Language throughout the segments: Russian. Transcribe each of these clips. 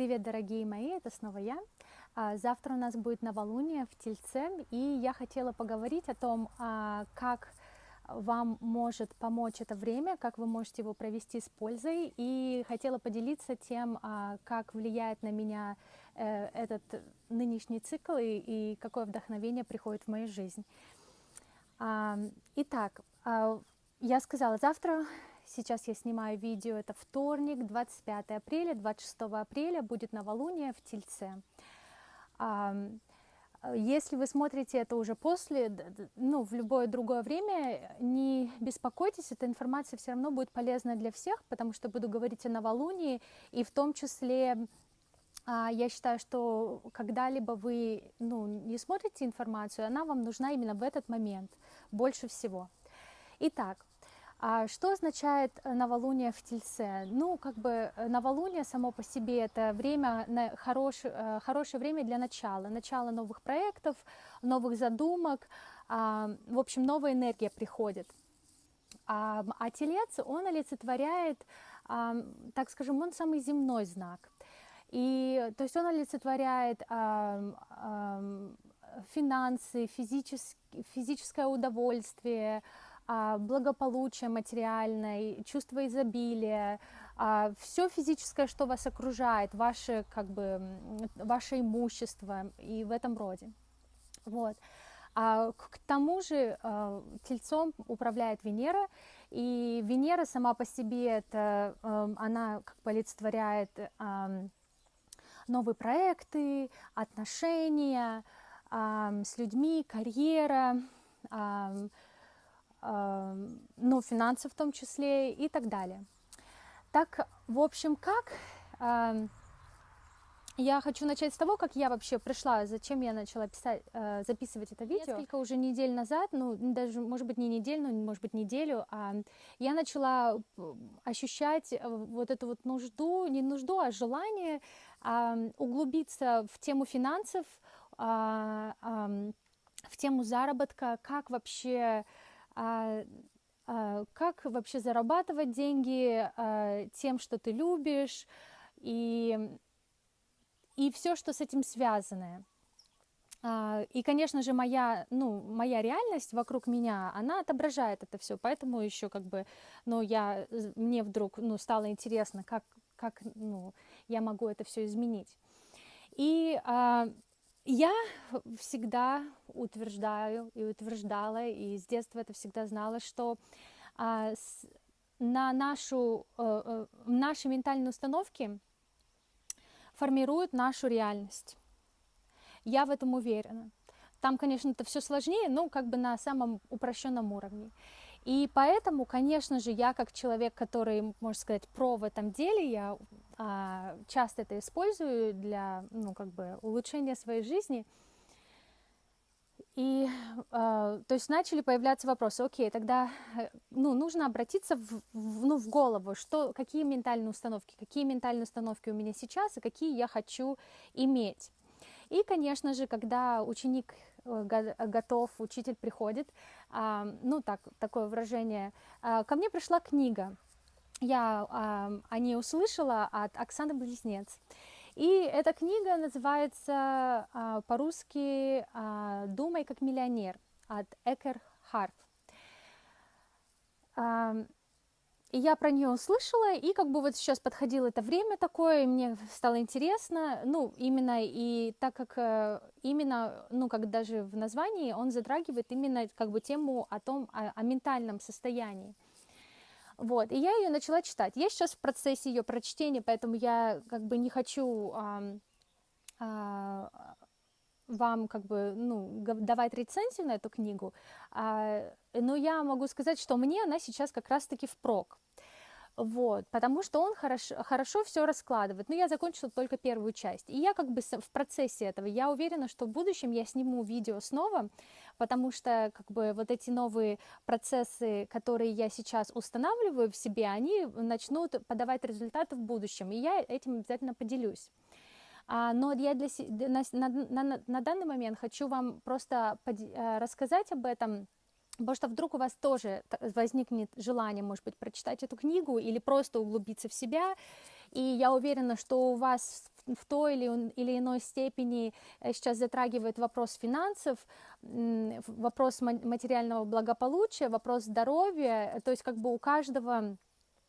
Привет, дорогие мои, это снова я. Завтра у нас будет новолуние в Тельце, и я хотела поговорить о том, как вам может помочь это время, как вы можете его провести с пользой, и хотела поделиться тем, как влияет на меня этот нынешний цикл и какое вдохновение приходит в мою жизнь. Итак, я сказала, завтра, сейчас я снимаю видео, это вторник, 25 апреля, 26 апреля будет новолуние в Тельце. Если вы смотрите это уже после, в любое другое время, не беспокойтесь, эта информация все равно будет полезна для всех, потому что буду говорить о новолунии, и в том числе я считаю, что когда-либо вы не смотрите информацию, она вам нужна именно в этот момент, больше всего. Итак, что означает новолуние в Тельце? Новолуние само по себе это время, хорошее время для начала новых проектов, новых задумок, в общем, новая энергия приходит. А Телец, он олицетворяет, так скажем, он самый земной знак. И, то есть он олицетворяет финансы, физическое удовольствие, благополучие материальное, чувство изобилия, все физическое, что вас окружает, ваше имущество и в этом роде. Вот. К тому же Тельцом управляет Венера, и Венера сама по себе она олицетворяет новые проекты, отношения с людьми, карьера, финансы в том числе и так далее. Так, в общем, я хочу начать с того, как я вообще пришла, зачем я начала записывать это видео. Несколько уже недель назад, даже, может быть, не неделю, может быть, неделю, я начала ощущать вот эту вот нужду, не нужду, а желание углубиться в тему финансов, в тему заработка, как вообще зарабатывать деньги тем, что ты любишь, и все, что с этим связано. И, конечно же, моя реальность вокруг меня, она отображает это все, поэтому еще мне вдруг стало интересно, как я могу это все изменить. И я всегда утверждаю и утверждала, и с детства это всегда знала, что наши ментальные установки формируют нашу реальность. Я в этом уверена. Там, конечно, это все сложнее, но на самом упрощенном уровне. И поэтому, конечно же, я как человек, который, можно сказать, про в этом деле, я часто это использую для улучшения своей жизни. И то есть начали появляться вопросы, окей, тогда нужно обратиться в голову, какие ментальные установки у меня сейчас и какие я хочу иметь. И, конечно же, когда ученик готов, учитель приходит, такое выражение, ко мне пришла книга, я о ней услышала от Оксаны Близнец. И эта книга называется по-русски «Думай как миллионер» от Экхарт Харт. И я про нее услышала, и сейчас подходило это время такое, и мне стало интересно, как даже в названии он затрагивает именно тему о ментальном состоянии. Вот, и я ее начала читать. Я сейчас в процессе ее прочтения, поэтому я не хочу вам давать рецензию на эту книгу, но я могу сказать, что мне она сейчас как раз-таки впрок. Вот, потому что он хорошо все раскладывает. Но я закончила только первую часть. И я в процессе этого, я уверена, что в будущем я сниму видео снова, потому что вот эти новые процессы, которые я сейчас устанавливаю в себе, они начнут подавать результаты в будущем. И я этим обязательно поделюсь. Но я на данный момент хочу вам просто рассказать об этом, потому что вдруг у вас тоже возникнет желание, может быть, прочитать эту книгу или просто углубиться в себя. И я уверена, что у вас в той или иной степени сейчас затрагивает вопрос финансов, вопрос материального благополучия, вопрос здоровья, то есть как бы у каждого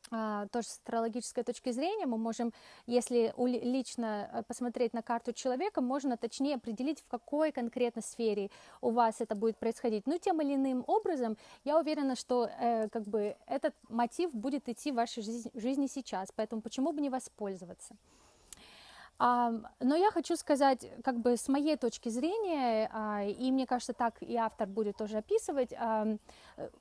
тоже с астрологической точки зрения мы можем, если лично посмотреть на карту человека, можно точнее определить, в какой конкретно сфере у вас это будет происходить. Но тем или иным образом, я уверена, что как бы этот мотив будет идти в вашей жизни сейчас, поэтому почему бы не воспользоваться? Но я хочу сказать, как бы с моей точки зрения, и мне кажется, так и автор будет тоже описывать, то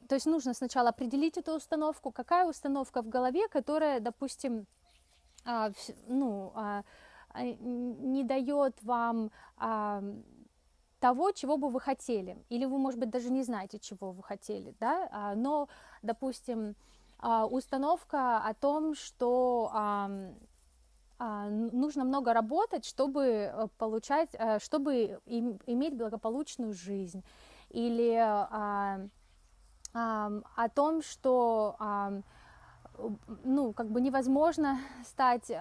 есть нужно сначала определить эту установку, какая установка в голове, которая, допустим, не дает вам того, чего бы вы хотели, или вы, может быть, даже не знаете, чего вы хотели, да, но, допустим, установка о том, что нужно много работать, чтобы получать, чтобы иметь благополучную жизнь, или о том, что ну, как бы невозможно стать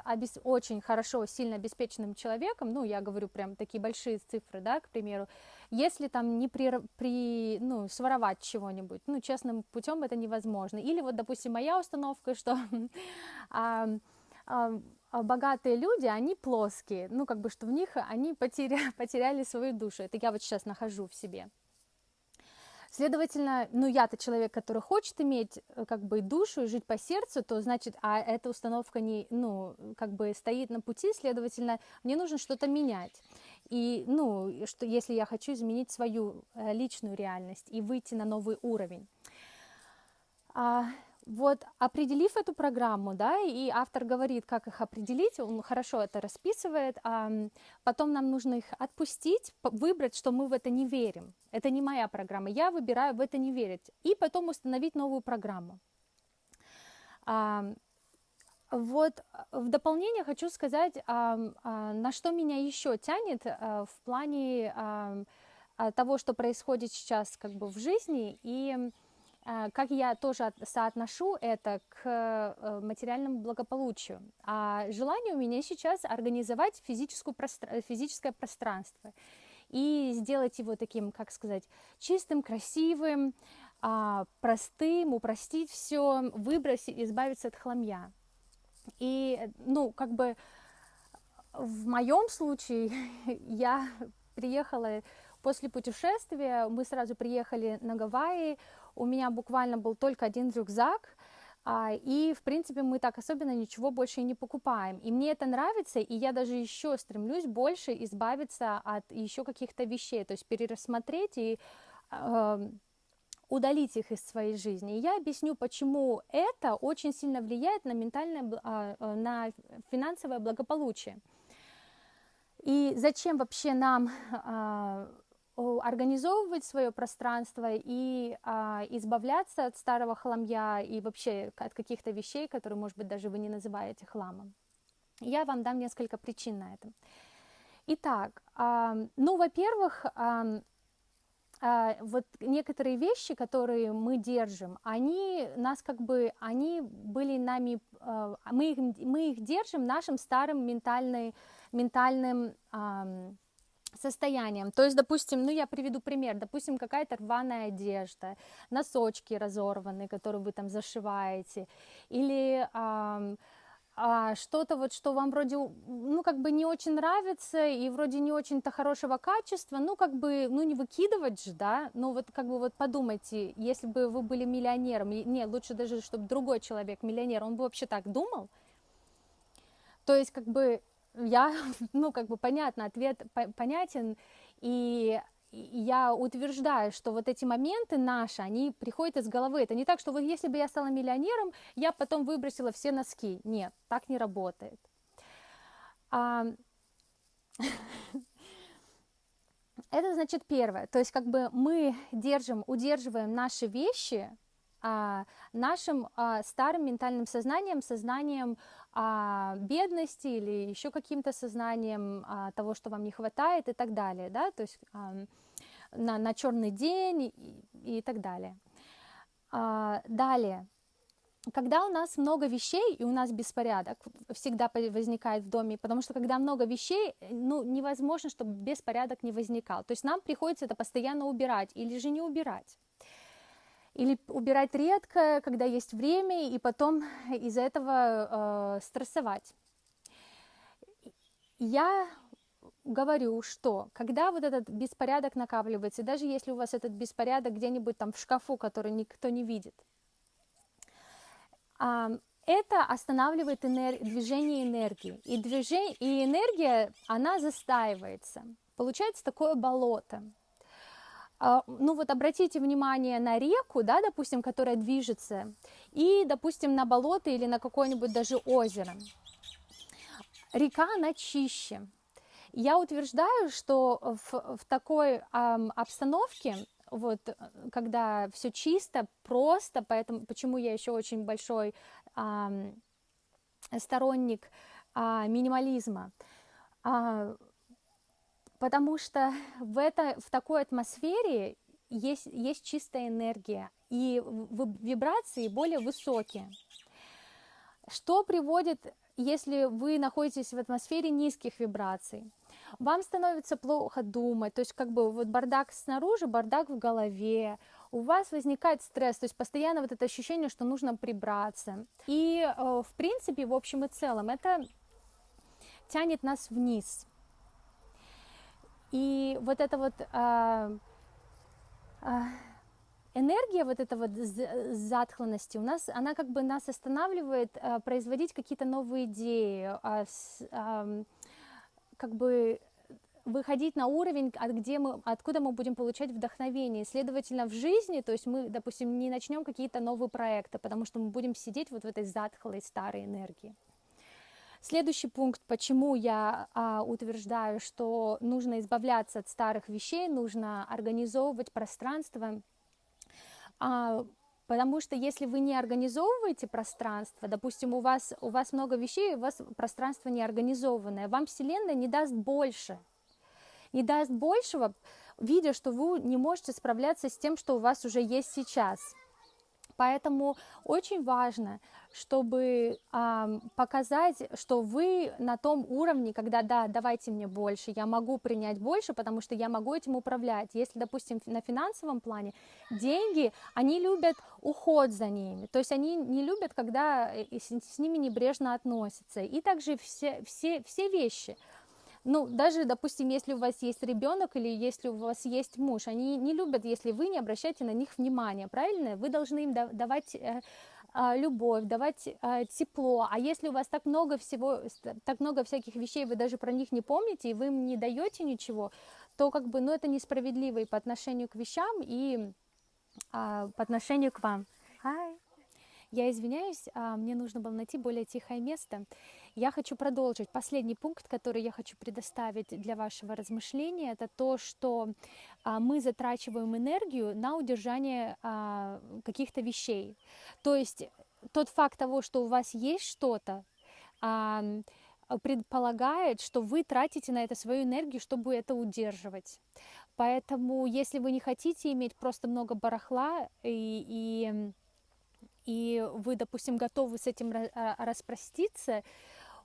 очень хорошо, сильно обеспеченным человеком, ну, я говорю прям такие большие цифры, да, к примеру, если там не своровать чего-нибудь, ну, честным путем это невозможно. Или вот, допустим, моя установка, что богатые люди, они плоские, ну, как бы, что в них они потеряли свою душу. Это я вот сейчас нахожу в себе. Следовательно, ну, я-то человек, который хочет иметь, как бы, душу и жить по сердцу, то, значит, эта установка не, ну, как бы, стоит на пути, следовательно, мне нужно что-то менять. И, ну, что, если я хочу изменить свою личную реальность и выйти на новый уровень. Вот, определив эту программу, да, и автор говорит, как их определить, он хорошо это расписывает, потом нам нужно их отпустить, выбрать, что мы в это не верим, это не моя программа, я выбираю в это не верить, и потом установить новую программу. Вот, в дополнение хочу сказать, на что меня еще тянет в плане того, что происходит сейчас как бы в жизни, и как я тоже соотношу это к материальному благополучию. Желание у меня сейчас организовать физическое пространство и сделать его таким, как сказать, чистым, красивым, простым, упростить все, выбросить, избавиться от хламья. И, ну, как бы в моем случае я приехала после путешествия, мы сразу приехали на Гавайи, у меня буквально был только один рюкзак, и, в принципе, мы так особенно ничего больше и не покупаем. И мне это нравится, и я даже еще стремлюсь больше избавиться от еще каких-то вещей, то есть перерассмотреть и удалить их из своей жизни. И я объясню, почему это очень сильно влияет на на финансовое благополучие. И зачем вообще нам организовывать свое пространство и избавляться от старого хламья и вообще от каких-то вещей, которые, может быть, даже вы не называете хламом. Я вам дам несколько причин на это. Итак, ну, во-первых, вот некоторые вещи, которые мы держим, они нас как бы, они были нами, мы их держим нашим старым ментальным состоянием. То есть, допустим, ну я приведу пример, допустим, какая-то рваная одежда, носочки разорванные, которые вы там зашиваете, или что-то вот, что вам вроде, ну, как бы не очень нравится и вроде не очень-то хорошего качества, ну, как бы, ну, не выкидывать же, да, ну, вот, как бы, вот подумайте, если бы вы были миллионером, не, лучше даже, чтобы другой человек миллионер, он бы вообще так думал, то есть, как бы, ну, как бы, понятно, ответ понятен, и я утверждаю, что вот эти моменты наши, они приходят из головы. Это не так, что вот если бы я стала миллионером, я потом выбросила все носки. Нет, так не работает. Это значит первое. То есть как бы мы удерживаем наши вещи нашим старым ментальным сознанием бедности или еще каким-то сознанием того, что вам не хватает и так далее, да, то есть на черный день и так далее. Далее, когда у нас много вещей и у нас беспорядок всегда возникает в доме, потому что когда много вещей, ну, невозможно, чтобы беспорядок не возникал. То есть нам приходится это постоянно убирать или же не убирать. Или убирать редко, когда есть время, и потом из-за этого стрессовать. Я говорю, что когда вот этот беспорядок накапливается, даже если у вас этот беспорядок где-нибудь там в шкафу, который никто не видит, это останавливает движение энергии. И энергия, она застаивается. Получается такое болото. Ну вот обратите внимание на реку, да, допустим, которая движется, и, допустим, на болото или на какое-нибудь даже озеро. Река, она чище. Я утверждаю, что в такой обстановке, вот, когда все чисто, просто, поэтому, почему я еще очень большой сторонник минимализма, потому что в такой атмосфере есть чистая энергия, и вибрации более высокие. Что приводит, если вы находитесь в атмосфере низких вибраций? Вам становится плохо думать, то есть как бы вот бардак снаружи, бардак в голове, у вас возникает стресс, то есть постоянно вот это ощущение, что нужно прибраться. И в принципе, в общем и целом, это тянет нас вниз. И вот эта вот энергия вот эта вот затхланности у нас, она как бы нас останавливает производить какие-то новые идеи, как бы выходить на уровень, откуда мы будем получать вдохновение. Следовательно, в жизни, то есть мы, допустим, не начнем какие-то новые проекты, потому что мы будем сидеть вот в этой затхлой старой энергии. Следующий пункт, почему я утверждаю, что нужно избавляться от старых вещей, нужно организовывать пространство, потому что если вы не организовываете пространство, допустим, у вас много вещей, у вас пространство не организованное, вам Вселенная не даст больше. Не даст большего, видя, что вы не можете справляться с тем, что у вас уже есть сейчас. Поэтому очень важно, чтобы показать, что вы на том уровне, когда да, давайте мне больше, я могу принять больше, потому что я могу этим управлять. Если, допустим, на финансовом плане деньги, они любят уход за ними, то есть они не любят, когда с ними небрежно относятся. И также все вещи. Ну, даже, допустим, если у вас есть ребенок или если у вас есть муж, они не любят, если вы не обращаете на них внимания, правильно? Вы должны им давать любовь, давать тепло. А если у вас так много всего, так много всяких вещей, вы даже про них не помните, и вы им не даете ничего, то как бы, ну, это несправедливо и по отношению к вещам, и по отношению к вам. Hi. Я извиняюсь, мне нужно было найти более тихое место. Я хочу продолжить. Последний пункт, который я хочу предоставить для вашего размышления, это то, что мы затрачиваем энергию на удержание каких-то вещей. То есть тот факт того, что у вас есть что-то, предполагает, что вы тратите на это свою энергию, чтобы это удерживать. Поэтому, если вы не хотите иметь просто много барахла и вы, допустим, готовы с этим распроститься,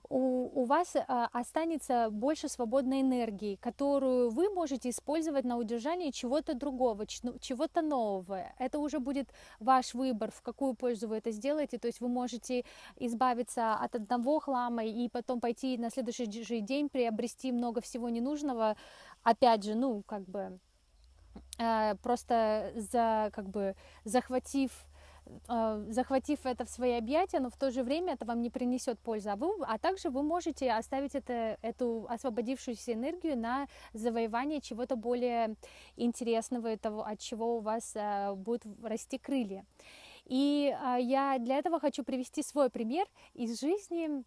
у вас останется больше свободной энергии, которую вы можете использовать на удержание чего-то другого, чего-то нового. Это уже будет ваш выбор, в какую пользу вы это сделаете. То есть вы можете избавиться от одного хлама и потом пойти на следующий же день приобрести много всего ненужного, опять же, ну, как бы, просто захватив это в свои объятия, но в то же время это вам не принесет пользы. А также вы можете оставить эту освободившуюся энергию на завоевание чего-то более интересного, от чего у вас будут расти крылья. И я для этого хочу привести свой пример из жизни.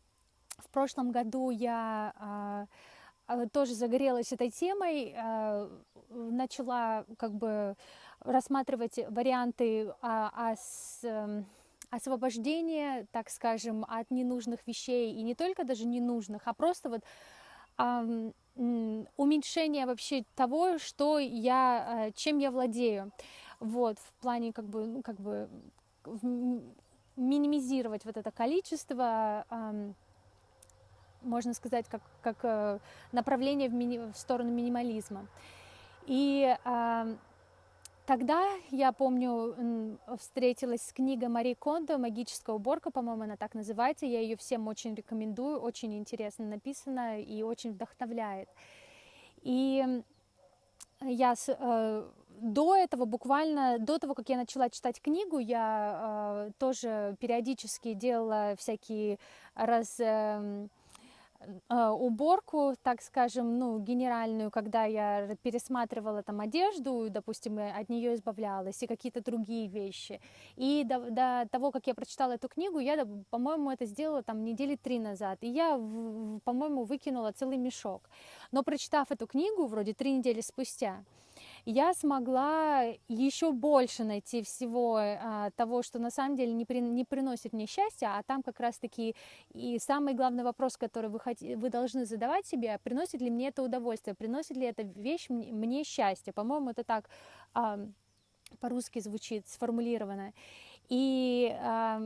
В прошлом году я тоже загорелась этой темой, начала как бы рассматривать варианты освобождения, так скажем, от ненужных вещей, и не только даже ненужных, а просто вот уменьшение вообще того, чем я владею. Вот, в плане как бы минимизировать вот это количество, можно сказать, как направление в сторону минимализма. И тогда, я помню, встретилась с книгой Мари Кондо «Магическая уборка», по-моему, она так называется. Я ее всем очень рекомендую, очень интересно написана и очень вдохновляет. И я до этого, буквально до того, как я начала читать книгу, я тоже периодически делала всякие уборку, так скажем, ну, генеральную, когда я пересматривала там одежду, допустим, от нее избавлялась, и какие-то другие вещи. И до того, как я прочитала эту книгу, я, по-моему, это сделала там недели 3 назад, и я, по-моему, выкинула целый мешок. Но прочитав эту книгу, вроде 3 недели спустя, я смогла еще больше найти всего того, что на самом деле не приносит мне счастья, а там как раз-таки и самый главный вопрос, который вы должны задавать себе: приносит ли мне это удовольствие, приносит ли эта вещь мне счастье. По-моему, это так по-русски звучит, сформулировано. И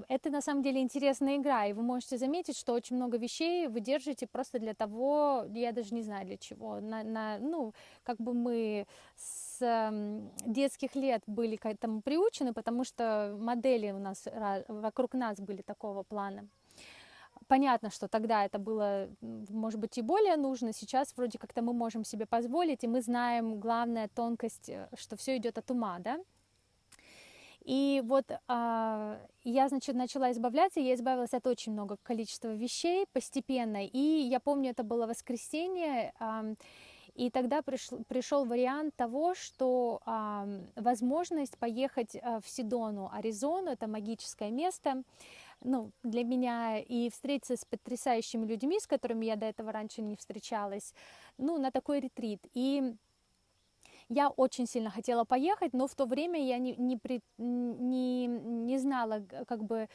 это на самом деле интересная игра, и вы можете заметить, что очень много вещей вы держите просто для того, я даже не знаю для чего, ну, как бы мы с детских лет были к этому приучены, потому что модели у нас вокруг нас были такого плана. Понятно, что тогда это было, может быть, и более нужно, сейчас вроде как-то мы можем себе позволить, и мы знаем главная тонкость, что все идет от ума, да? И вот я, значит, начала избавляться, я избавилась от очень много количества вещей постепенно, и я помню, это было воскресенье, и тогда пришел вариант того, что возможность поехать в Седону, Аризону, это магическое место, ну, для меня, и встретиться с потрясающими людьми, с которыми я до этого раньше не встречалась, ну, на такой ретрит. И я очень сильно хотела поехать, но в то время я не знала, как бы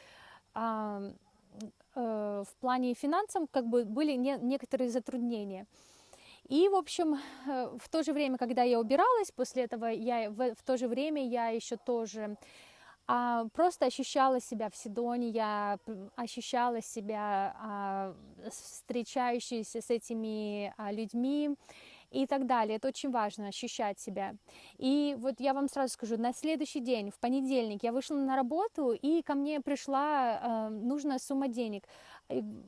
в плане финансов, как бы были некоторые затруднения. И, в общем, в то же время, когда я убиралась, после этого в то же время я еще тоже просто ощущала себя в Седоне, я ощущала себя встречающейся с этими людьми и так далее. Это очень важно, ощущать себя. И вот я вам сразу скажу, на следующий день, в понедельник, я вышла на работу, и ко мне пришла нужная сумма денег.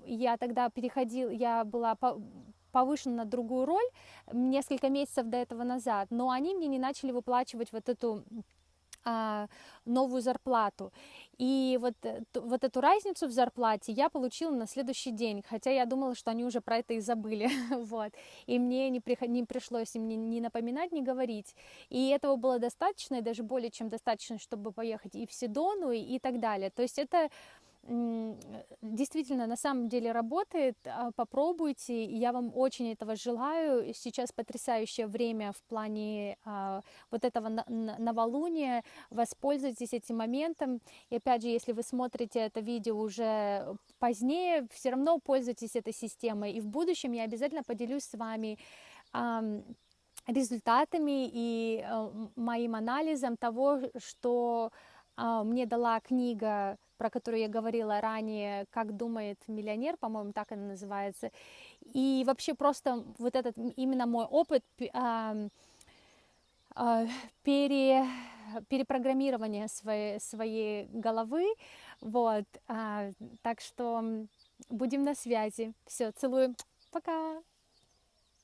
Я тогда я была повышена на другую роль несколько месяцев до этого назад, но они мне не начали выплачивать вот эту новую зарплату. И вот эту разницу в зарплате я получила на следующий день, хотя я думала, что они уже про это и забыли. Вот. И мне не пришлось им ни напоминать, ни говорить. И этого было достаточно, и даже более чем достаточно, чтобы поехать и в Седону, и так далее. То есть это действительно на самом деле работает, попробуйте, я вам очень этого желаю. Сейчас потрясающее время в плане вот этого новолуния, воспользуйтесь этим моментом, и опять же, если вы смотрите это видео уже позднее, все равно пользуйтесь этой системой, и в будущем я обязательно поделюсь с вами результатами и моим анализом того, что мне дала книга, про которую я говорила ранее, «Как думает миллионер», по-моему, так она называется. И вообще просто вот этот именно мой опыт перепрограммирования своей головы. Вот. Так что будем на связи. Все, целую. Пока!